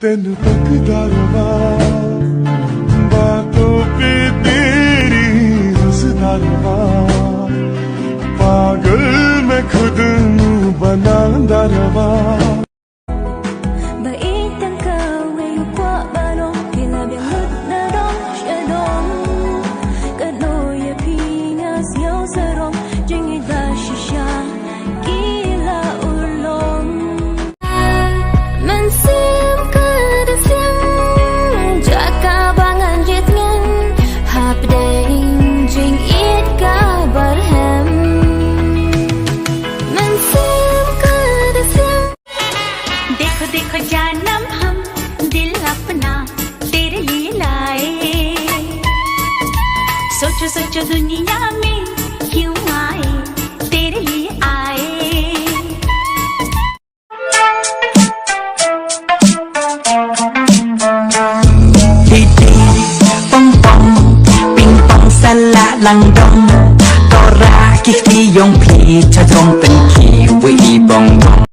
तेन तकदा रवा बातों पे तेरी हंसदा रवा पागल मैं खुद नू बनांदा रवा देखो जानम हम दिल अपना तेरे लिए लाए सोचो सोचो दुनिया में क्यों आए तेरे लिए आए đi đi bong bong ping pong sa la lang dong có ra khi yong phi cho dong tình khi vui bong bong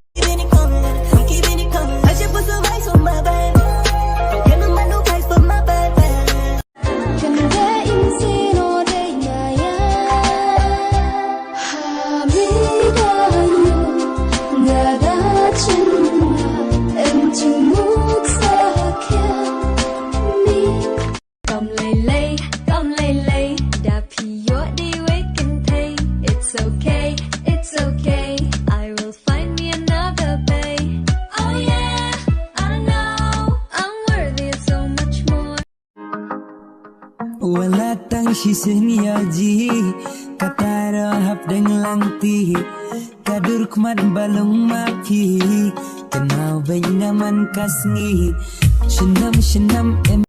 It's okay, I will find me another babe. Oh yeah, I know I'm worthy of so much more. wala tang sisin yaji katara hap deng langti kadur kmat balong mapi kenal bayi naman kasni shenam em